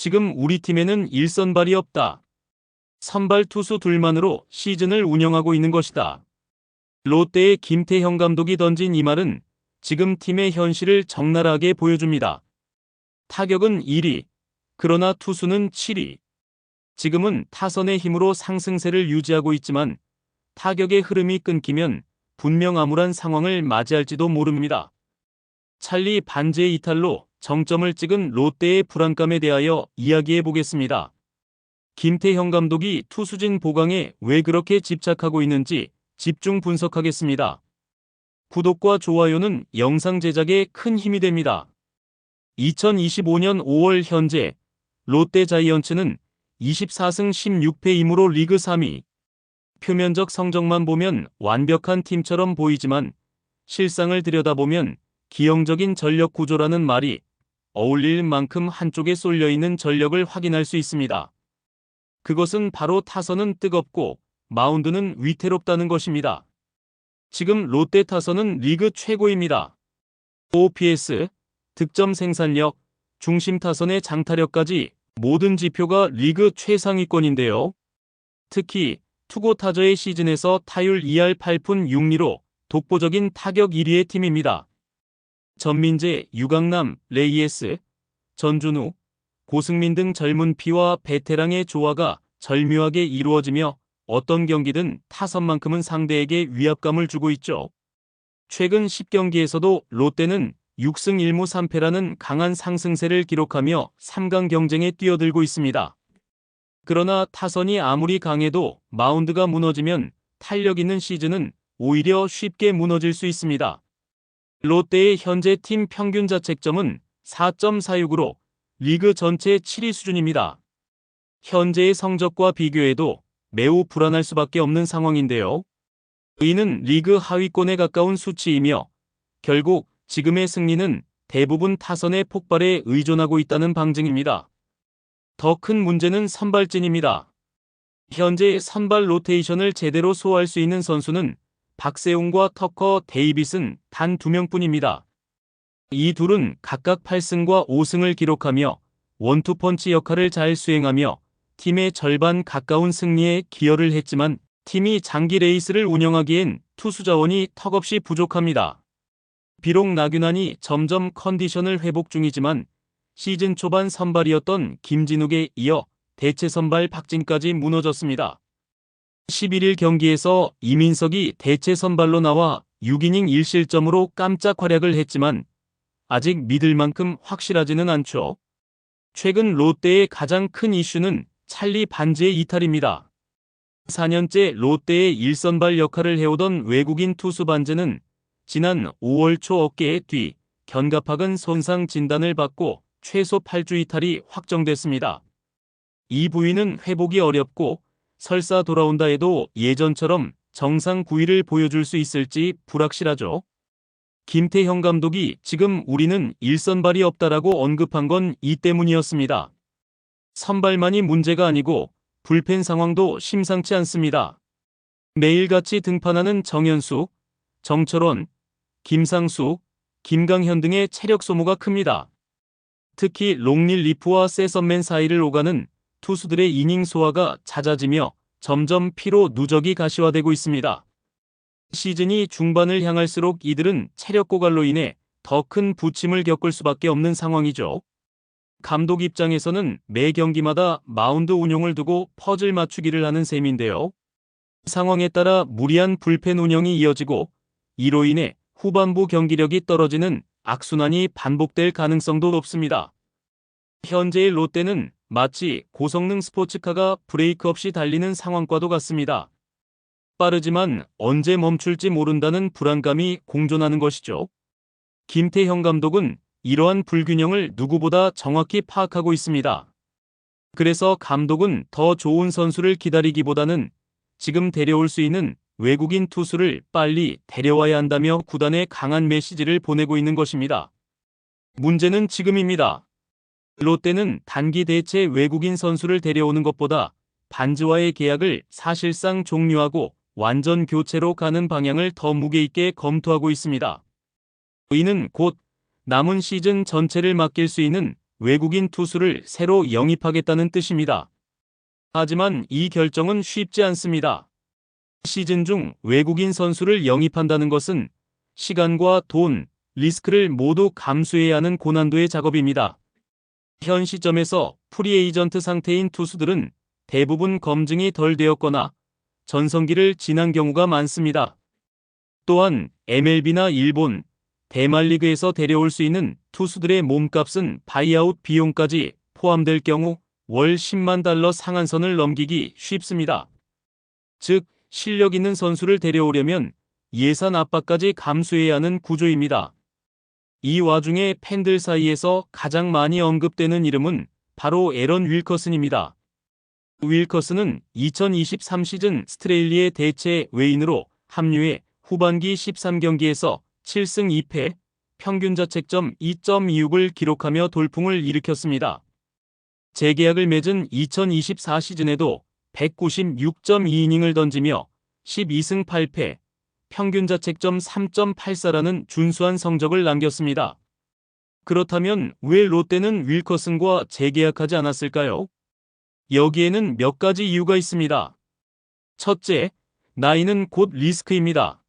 지금 우리 팀에는 일선발이 없다. 선발 투수 둘만으로 시즌을 운영하고 있는 것이다. 롯데의 김태형 감독이 던진 이 말은 지금 팀의 현실을 적나라하게 보여줍니다. 타격은 1위, 그러나 투수는 7위. 지금은 타선의 힘으로 상승세를 유지하고 있지만 타격의 흐름이 끊기면 분명 암울한 상황을 맞이할지도 모릅니다. 찰리 반지의 이탈로 정점을 찍은 롯데의 불안감에 대하여 이야기해 보겠습니다. 김태형 감독이 투수진 보강에 왜 그렇게 집착하고 있는지 집중 분석하겠습니다. 구독과 좋아요는 영상 제작에 큰 힘이 됩니다. 2025년 5월 현재 롯데 자이언츠는 24승 16패이므로 리그 3위. 표면적 성적만 보면 완벽한 팀처럼 보이지만 실상을 들여다보면 기형적인 전력 구조라는 말이 어울릴 만큼 한쪽에 쏠려있는 전력을 확인할 수 있습니다. 그것은 바로 타선은 뜨겁고 마운드는 위태롭다는 것입니다. 지금 롯데 타선은 리그 최고입니다. OPS, 득점 생산력, 중심 타선의 장타력까지 모든 지표가 리그 최상위권인데요. 특히 투고 타저의 시즌에서 타율 2할 8푼 6리로 독보적인 타격 1위의 팀입니다. 전민재, 유강남, 레이에스, 전준우, 고승민 등 젊은 피와 베테랑의 조화가 절묘하게 이루어지며 어떤 경기든 타선만큼은 상대에게 위압감을 주고 있죠. 최근 10경기에서도 롯데는 6승 1무 3패라는 강한 상승세를 기록하며 3강 경쟁에 뛰어들고 있습니다. 그러나 타선이 아무리 강해도 마운드가 무너지면 탄력 있는 시즌은 오히려 쉽게 무너질 수 있습니다. 롯데의 현재 팀 평균 자책점은 4.46으로 리그 전체 7위 수준입니다. 현재의 성적과 비교해도 매우 불안할 수밖에 없는 상황인데요. 이는 리그 하위권에 가까운 수치이며 결국 지금의 승리는 대부분 타선의 폭발에 의존하고 있다는 방증입니다. 더 큰 문제는 선발진입니다. 현재 선발 로테이션을 제대로 소화할 수 있는 선수는 박세웅과 터커 데이빗은 단 2명뿐입니다. 이 둘은 각각 8승과 5승을 기록하며 원투펀치 역할을 잘 수행하며 팀의 절반 가까운 승리에 기여를 했지만 팀이 장기 레이스를 운영하기엔 투수 자원이 턱없이 부족합니다. 비록 나균환이 점점 컨디션을 회복 중이지만 시즌 초반 선발이었던 김진욱에 이어 대체 선발 박진까지 무너졌습니다. 11일 경기에서 이민석이 대체 선발로 나와 6이닝 1실점으로 깜짝 활약을 했지만 아직 믿을 만큼 확실하지는 않죠. 최근 롯데의 가장 큰 이슈는 찰리 반지의 이탈입니다. 4년째 롯데의 1선발 역할을 해오던 외국인 투수 반지는 지난 5월 초 어깨의 뒤 견갑학은 손상 진단을 받고 최소 8주 이탈이 확정됐습니다. 이 부위는 회복이 어렵고 설사 돌아온다 해도 예전처럼 정상 구위를 보여줄 수 있을지 불확실하죠. 김태형 감독이 지금 우리는 1선발이 없다라고 언급한 건 이 때문이었습니다. 선발만이 문제가 아니고 불펜 상황도 심상치 않습니다. 매일같이 등판하는 정현수, 정철원, 김상수, 김강현 등의 체력 소모가 큽니다. 특히 롱릴 리프와 세선맨 사이를 오가는 투수들의 이닝 소화가 잦아지며 점점 피로 누적이 가시화되고 있습니다. 시즌이 중반을 향할수록 이들은 체력 고갈로 인해 더 큰 부침을 겪을 수밖에 없는 상황이죠. 감독 입장에서는 매 경기마다 마운드 운용을 두고 퍼즐 맞추기를 하는 셈인데요. 상황에 따라 무리한 불펜 운영이 이어지고 이로 인해 후반부 경기력이 떨어지는 악순환이 반복될 가능성도 높습니다. 현재의 롯데는 마치 고성능 스포츠카가 브레이크 없이 달리는 상황과도 같습니다. 빠르지만 언제 멈출지 모른다는 불안감이 공존하는 것이죠. 김태형 감독은 이러한 불균형을 누구보다 정확히 파악하고 있습니다. 그래서 감독은 더 좋은 선수를 기다리기보다는 지금 데려올 수 있는 외국인 투수를 빨리 데려와야 한다며 구단에 강한 메시지를 보내고 있는 것입니다. 문제는 지금입니다. 롯데는 단기 대체 외국인 선수를 데려오는 것보다 반지와의 계약을 사실상 종료하고 완전 교체로 가는 방향을 더 무게 있게 검토하고 있습니다. 이는 곧 남은 시즌 전체를 맡길 수 있는 외국인 투수를 새로 영입하겠다는 뜻입니다. 하지만 이 결정은 쉽지 않습니다. 시즌 중 외국인 선수를 영입한다는 것은 시간과 돈, 리스크를 모두 감수해야 하는 고난도의 작업입니다. 현 시점에서 프리에이전트 상태인 투수들은 대부분 검증이 덜 되었거나 전성기를 지난 경우가 많습니다. 또한 MLB나 일본, 대만리그에서 데려올 수 있는 투수들의 몸값은 바이아웃 비용까지 포함될 경우 월 10만 달러 상한선을 넘기기 쉽습니다. 즉, 실력 있는 선수를 데려오려면 예산 압박까지 감수해야 하는 구조입니다. 이 와중에 팬들 사이에서 가장 많이 언급되는 이름은 바로 애런 윌커슨입니다. 윌커슨은 2023 시즌 스트레일리의 대체 외인으로 합류해 후반기 13경기에서 7승 2패, 평균 자책점 2.26을 기록하며 돌풍을 일으켰습니다. 재계약을 맺은 2024 시즌에도 196.2이닝을 던지며 12승 8패, 평균 자책점 3.84라는 준수한 성적을 남겼습니다. 그렇다면 왜 롯데는 윌커슨과 재계약하지 않았을까요? 여기에는 몇 가지 이유가 있습니다. 첫째, 나이는 곧 리스크입니다.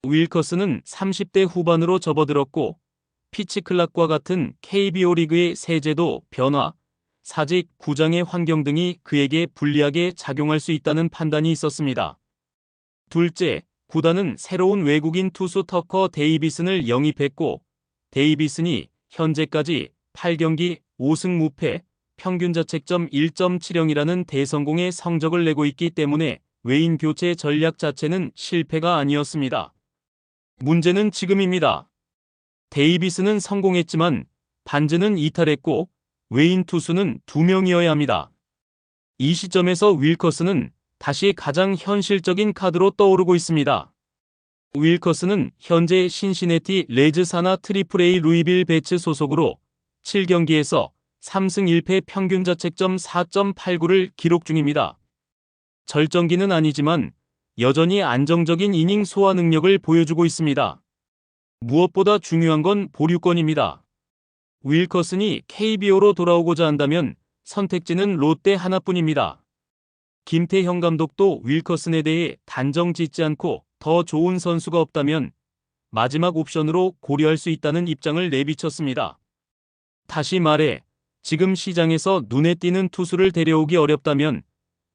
윌커슨은 30대 후반으로 접어들었고 피치 클락과 같은 KBO 리그의 세제도 변화, 사직, 구장의 환경 등이 그에게 불리하게 작용할 수 있다는 판단이 있었습니다. 둘째, 구단은 새로운 외국인 투수 터커 데이비슨을 영입했고 데이비슨이 현재까지 8경기 5승 무패, 평균 자책점 1.70이라는 대성공의 성적을 내고 있기 때문에 외인 교체 전략 자체는 실패가 아니었습니다. 문제는 지금입니다. 데이비스는 성공했지만 반즈는 이탈했고 외인 투수는 2명이어야 합니다. 이 시점에서 윌커슨은 다시 가장 현실적인 카드로 떠오르고 있습니다. 윌커슨은 현재 신시내티 레즈 산하 트리플A 루이빌 배츠 소속으로 7경기에서 3승 1패 평균 자책점 4.89를 기록 중입니다. 절정기는 아니지만 여전히 안정적인 이닝 소화 능력을 보여주고 있습니다. 무엇보다 중요한 건 보류권입니다. 윌커슨이 KBO로 돌아오고자 한다면 선택지는 롯데 하나뿐입니다. 김태형 감독도 윌커슨에 대해 단정 짓지 않고 더 좋은 선수가 없다면 마지막 옵션으로 고려할 수 있다는 입장을 내비쳤습니다. 다시 말해, 지금 시장에서 눈에 띄는 투수를 데려오기 어렵다면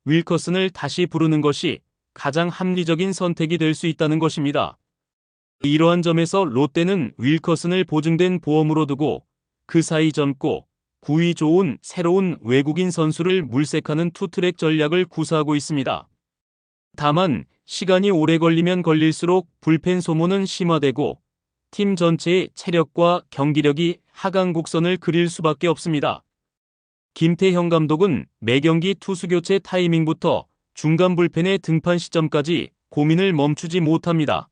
윌커슨을 다시 부르는 것이 가장 합리적인 선택이 될 수 있다는 것입니다. 이러한 점에서 롯데는 윌커슨을 보증된 보험으로 두고 그 사이 젊고 구위 좋은 새로운 외국인 선수를 물색하는 투트랙 전략을 구사하고 있습니다. 다만 시간이 오래 걸리면 걸릴수록 불펜 소모는 심화되고 팀 전체의 체력과 경기력이 하강 곡선을 그릴 수밖에 없습니다. 김태형 감독은 매경기 투수 교체 타이밍부터 중간 불펜의 등판 시점까지 고민을 멈추지 못합니다.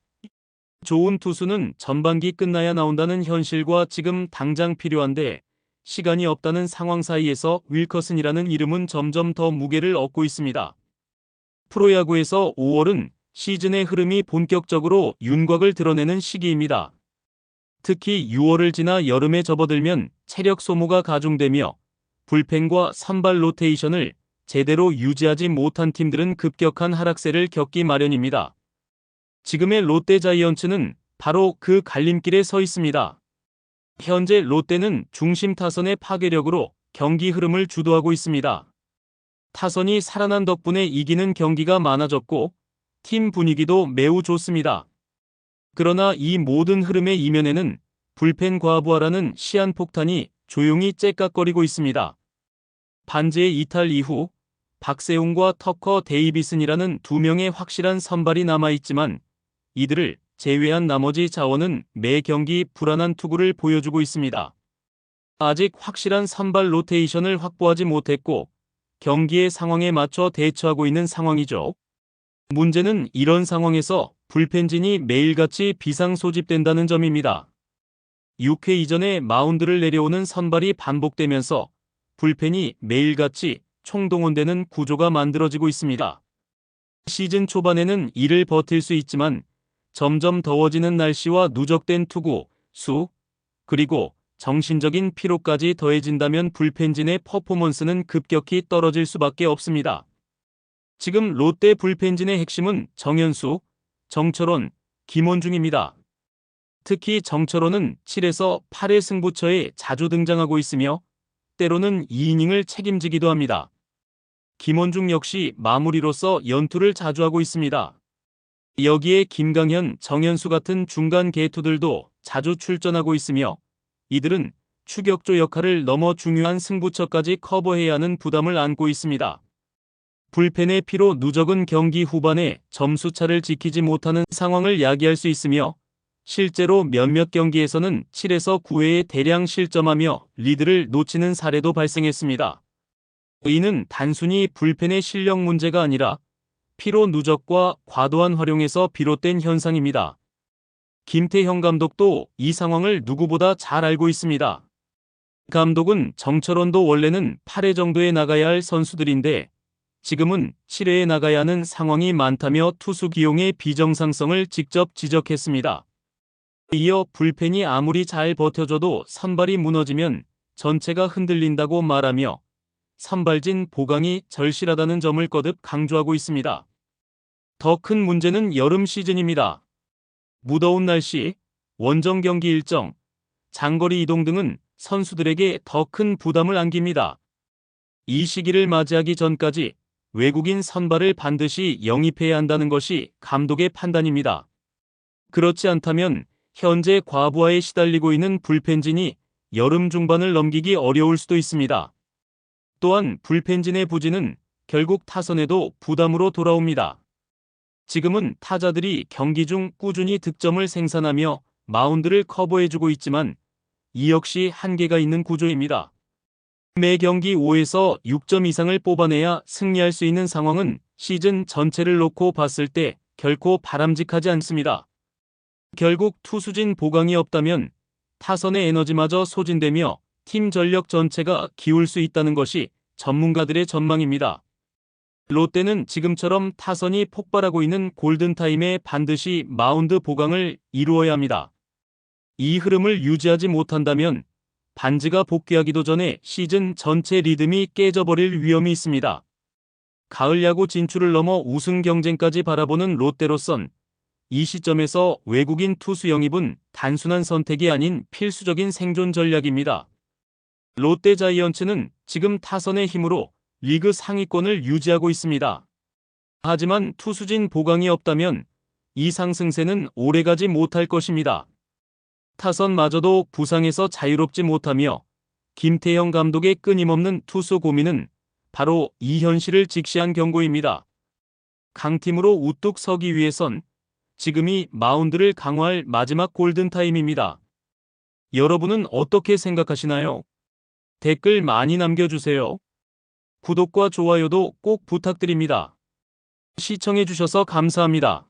좋은 투수는 전반기 끝나야 나온다는 현실과 지금 당장 필요한데 시간이 없다는 상황 사이에서 윌커슨이라는 이름은 점점 더 무게를 얻고 있습니다. 프로야구에서 5월은 시즌의 흐름이 본격적으로 윤곽을 드러내는 시기입니다. 특히 6월을 지나 여름에 접어들면 체력 소모가 가중되며 불펜과 선발 로테이션을 제대로 유지하지 못한 팀들은 급격한 하락세를 겪기 마련입니다. 지금의 롯데 자이언츠는 바로 그 갈림길에 서 있습니다. 현재 롯데는 중심 타선의 파괴력으로 경기 흐름을 주도하고 있습니다. 타선이 살아난 덕분에 이기는 경기가 많아졌고 팀 분위기도 매우 좋습니다. 그러나 이 모든 흐름의 이면에는 불펜 과부하라는 시한폭탄이 조용히 째깍거리고 있습니다. 반지의 이탈 이후 박세웅과 터커 데이비슨이라는 두 명의 확실한 선발이 남아있지만 이들을 제외한 나머지 자원은 매 경기 불안한 투구를 보여주고 있습니다. 아직 확실한 선발 로테이션을 확보하지 못했고 경기의 상황에 맞춰 대처하고 있는 상황이죠. 문제는 이런 상황에서 불펜진이 매일같이 비상 소집된다는 점입니다. 6회 이전에 마운드를 내려오는 선발이 반복되면서 불펜이 매일같이 총동원되는 구조가 만들어지고 있습니다. 시즌 초반에는 이를 버틸 수 있지만 점점 더워지는 날씨와 누적된 투구, 수, 그리고 정신적인 피로까지 더해진다면 불펜진의 퍼포먼스는 급격히 떨어질 수밖에 없습니다. 지금 롯데 불펜진의 핵심은 정현수, 정철원, 김원중입니다. 특히 정철원은 7에서 8의 승부처에 자주 등장하고 있으며 때로는 2이닝을 책임지기도 합니다. 김원중 역시 마무리로서 연투를 자주 하고 있습니다. 여기에 김강현, 정현수 같은 중간 개투들도 자주 출전하고 있으며 이들은 추격조 역할을 넘어 중요한 승부처까지 커버해야 하는 부담을 안고 있습니다. 불펜의 피로 누적은 경기 후반에 점수차를 지키지 못하는 상황을 야기할 수 있으며 실제로 몇몇 경기에서는 7에서 9회에 대량 실점하며 리드를 놓치는 사례도 발생했습니다. 이는 단순히 불펜의 실력 문제가 아니라 피로 누적과 과도한 활용에서 비롯된 현상입니다. 김태형 감독도 이 상황을 누구보다 잘 알고 있습니다. 감독은 정철원도 원래는 8회 정도에 나가야 할 선수들인데 지금은 7회에 나가야 하는 상황이 많다며 투수 기용의 비정상성을 직접 지적했습니다. 이어 불펜이 아무리 잘 버텨줘도 선발이 무너지면 전체가 흔들린다고 말하며 선발진 보강이 절실하다는 점을 거듭 강조하고 있습니다. 더 큰 문제는 여름 시즌입니다. 무더운 날씨, 원정 경기 일정, 장거리 이동 등은 선수들에게 더 큰 부담을 안깁니다. 이 시기를 맞이하기 전까지 외국인 선발을 반드시 영입해야 한다는 것이 감독의 판단입니다. 그렇지 않다면 현재 과부하에 시달리고 있는 불펜진이 여름 중반을 넘기기 어려울 수도 있습니다. 또한 불펜진의 부진은 결국 타선에도 부담으로 돌아옵니다. 지금은 타자들이 경기 중 꾸준히 득점을 생산하며 마운드를 커버해주고 있지만 이 역시 한계가 있는 구조입니다. 매 경기 5에서 6점 이상을 뽑아내야 승리할 수 있는 상황은 시즌 전체를 놓고 봤을 때 결코 바람직하지 않습니다. 결국 투수진 보강이 없다면 타선의 에너지마저 소진되며 팀 전력 전체가 기울 수 있다는 것이 전문가들의 전망입니다. 롯데는 지금처럼 타선이 폭발하고 있는 골든타임에 반드시 마운드 보강을 이루어야 합니다. 이 흐름을 유지하지 못한다면 반지가 복귀하기도 전에 시즌 전체 리듬이 깨져버릴 위험이 있습니다. 가을 야구 진출을 넘어 우승 경쟁까지 바라보는 롯데로선 이 시점에서 외국인 투수 영입은 단순한 선택이 아닌 필수적인 생존 전략입니다. 롯데 자이언츠는 지금 타선의 힘으로 리그 상위권을 유지하고 있습니다. 하지만 투수진 보강이 없다면 이 상승세는 오래가지 못할 것입니다. 타선마저도 부상에서 자유롭지 못하며 김태형 감독의 끊임없는 투수 고민은 바로 이 현실을 직시한 경고입니다. 강팀으로 우뚝 서기 위해선 지금이 마운드를 강화할 마지막 골든타임입니다. 여러분은 어떻게 생각하시나요? 댓글 많이 남겨주세요. 구독과 좋아요도 꼭 부탁드립니다. 시청해주셔서 감사합니다.